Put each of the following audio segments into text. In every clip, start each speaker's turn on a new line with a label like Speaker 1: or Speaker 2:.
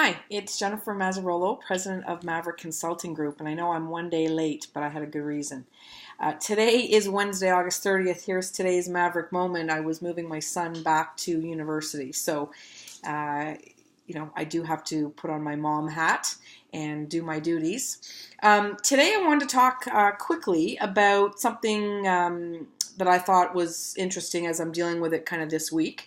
Speaker 1: Hi, it's Jennifer Mazzarolo, president of Maverick Consulting Group, and I know I'm one day late, but I had a good reason. Today is Wednesday, August 30th. Here's today's Maverick moment. I was moving my son back to university, so I do have to put on my mom hat and do my duties. Today I wanted to talk quickly about something that I thought was interesting as I'm dealing with it kind of this week.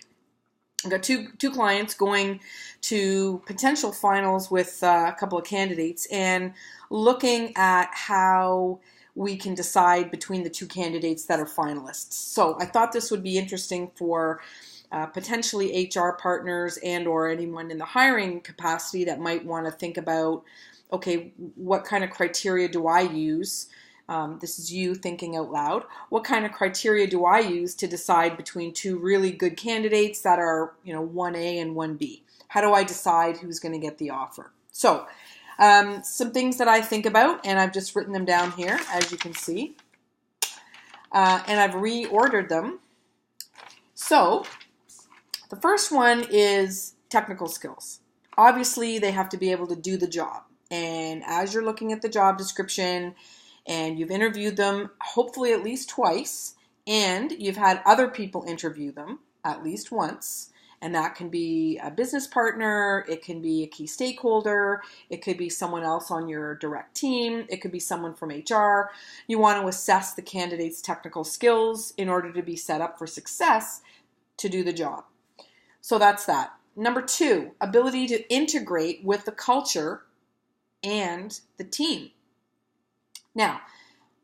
Speaker 1: I've got two clients going to potential finals with a couple of candidates and looking at how we can decide between the two candidates that are finalists. So I thought this would be interesting for potentially HR partners and or anyone in the hiring capacity that might want to think about, okay, what kind of criteria do I use? This is you thinking out loud. What kind of criteria do I use to decide between two really good candidates that are, 1A and 1B? How do I decide who's going to get the offer? So, some things that I think about, and I've just written them down here, as you can see. And I've reordered them. So, the first one is technical skills. Obviously, they have to be able to do the job. And as you're looking at the job description, and you've interviewed them hopefully at least twice, and you've had other people interview them at least once, and that can be a business partner, it can be a key stakeholder, it could be someone else on your direct team, it could be someone from HR. You want to assess the candidate's technical skills in order to be set up for success to do the job. So that's that. Number two, ability to integrate with the culture and the team. Now,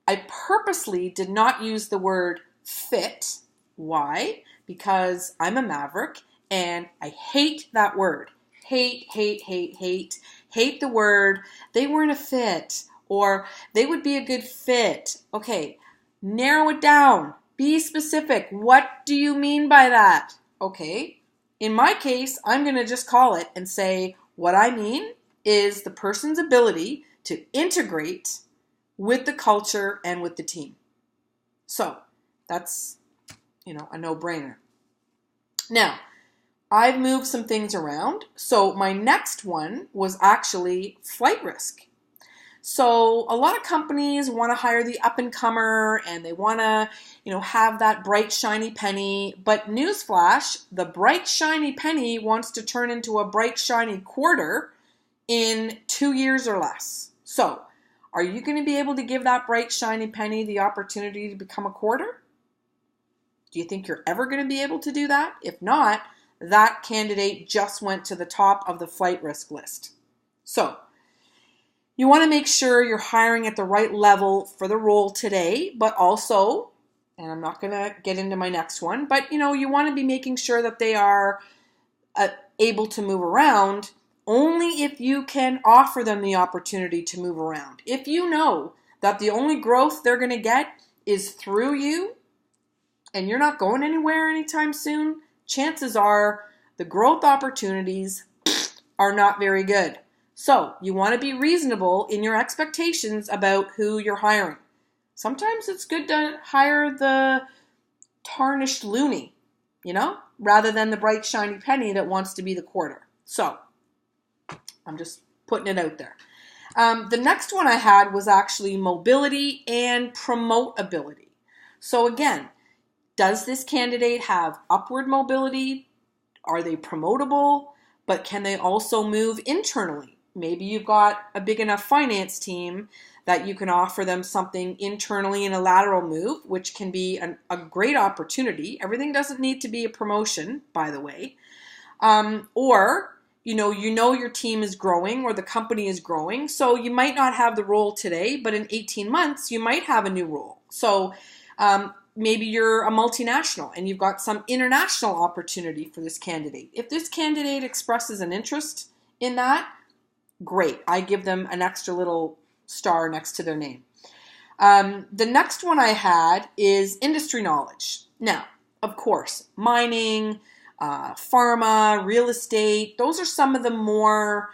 Speaker 1: I purposely did not use the word fit. Why? Because I'm a maverick and I hate that word. Hate the word, they weren't a fit or they would be a good fit. Okay, narrow it down. Be specific. What do you mean by that? Okay, in my case, I'm going to just call it and say what I mean is the person's ability to integrate with the culture and with the team. So that's, a no-brainer. Now, I've moved some things around. So my next one was actually flight risk. So a lot of companies want to hire the up-and-comer and they want to, have that bright, shiny penny. But newsflash, the bright, shiny penny wants to turn into a bright, shiny quarter in 2 years or less. So are you going to be able to give that bright, shiny penny the opportunity to become a quarter? Do you think you're ever going to be able to do that? If not, that candidate just went to the top of the flight risk list. So, you want to make sure you're hiring at the right level for the role today, but also, and I'm not going to get into my next one, but you want to be making sure that they are able to move around only if you can offer them the opportunity to move around. If you know that the only growth they're going to get is through you and you're not going anywhere anytime soon, chances are the growth opportunities are not very good. So you want to be reasonable in your expectations about who you're hiring. Sometimes it's good to hire the tarnished loony, rather than the bright shiny penny that wants to be the quarter. So I'm just putting it out there. The next one I had was actually mobility and promotability. So again, does this candidate have upward mobility? Are they promotable? But can they also move internally? Maybe you've got a big enough finance team that you can offer them something internally in a lateral move, which can be a great opportunity. Everything doesn't need to be a promotion, by the way. Or your team is growing or the company is growing. So you might not have the role today, but in 18 months, you might have a new role. So maybe you're a multinational and you've got some international opportunity for this candidate. If this candidate expresses an interest in that, great. I give them an extra little star next to their name. The next one I had is industry knowledge. Now, of course, mining, pharma, real estate, those are some of the more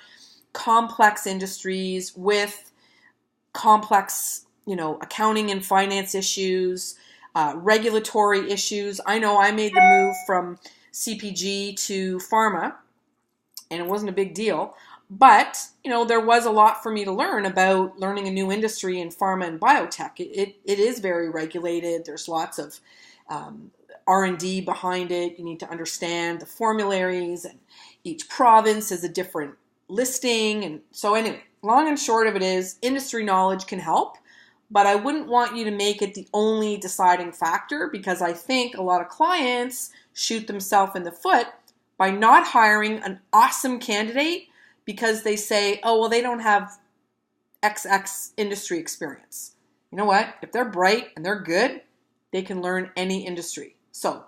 Speaker 1: complex industries with complex, accounting and finance issues, regulatory issues. I know I made the move from CPG to pharma, and it wasn't a big deal. But, there was a lot for me to learn about learning a new industry in pharma and biotech. It is very regulated. There's lots of R&D behind it. You need to understand the formularies, and each province is a different listing. And so anyway, long and short of it is, industry knowledge can help, but I wouldn't want you to make it the only deciding factor, because I think a lot of clients shoot themselves in the foot by not hiring an awesome candidate because they say, oh, well, they don't have XX industry experience. You know what? If they're bright and they're good, they can learn any industry. So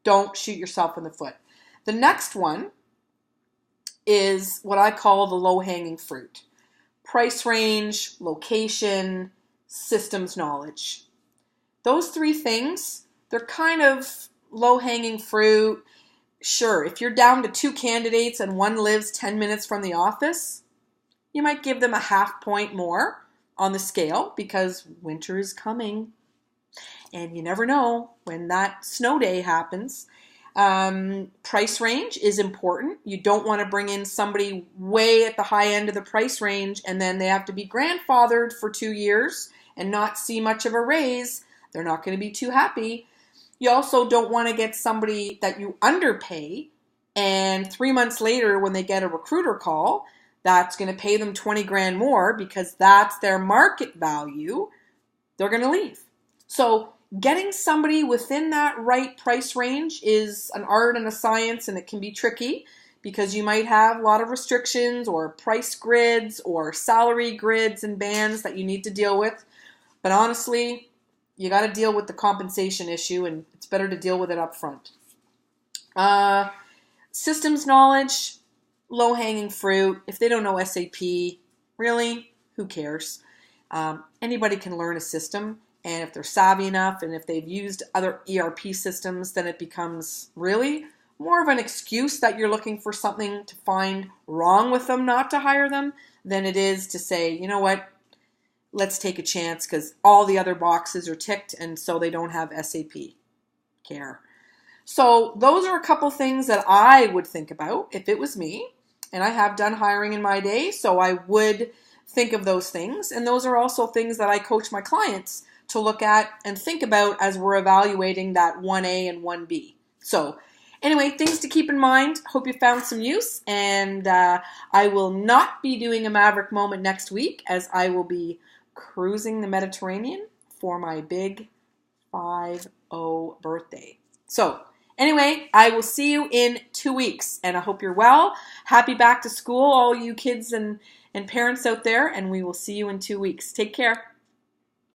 Speaker 1: don't shoot yourself in the foot. The next one is what I call the low-hanging fruit. Price range, location, systems knowledge. Those three things, they're kind of low-hanging fruit. Sure, if you're down to 2 candidates and one lives 10 minutes from the office, you might give them a half point more on the scale because winter is coming and you never know when that snow day happens. Price range is important. You don't want to bring in somebody way at the high end of the price range and then they have to be grandfathered for 2 years and not see much of a raise. They're not going to be too happy. You also don't want to get somebody that you underpay and 3 months later when they get a recruiter call, that's going to pay them 20 grand more because that's their market value. They're going to leave. So getting somebody within that right price range is an art and a science, and it can be tricky because you might have a lot of restrictions or price grids or salary grids and bands that you need to deal with. But honestly, you got to deal with the compensation issue, and it's better to deal with it up front. Systems knowledge, low-hanging fruit. If they don't know SAP, really, who cares? Anybody can learn a system, and if they're savvy enough and if they've used other ERP systems, then it becomes really more of an excuse that you're looking for something to find wrong with them not to hire them than it is to say, you know what, let's take a chance because all the other boxes are ticked and so they don't have SAP care. So those are a couple things that I would think about if it was me. And I have done hiring in my day, so I would think of those things. And those are also things that I coach my clients to look at and think about as we're evaluating that 1A and 1B. So anyway, things to keep in mind. Hope you found some use. And I will not be doing a Maverick Moment next week as I will be cruising the Mediterranean for my big 5-0 birthday. So anyway, I will see you in 2 weeks, and I hope you're well. Happy back to school, all you kids and parents out there, and we will see you in 2 weeks. Take care.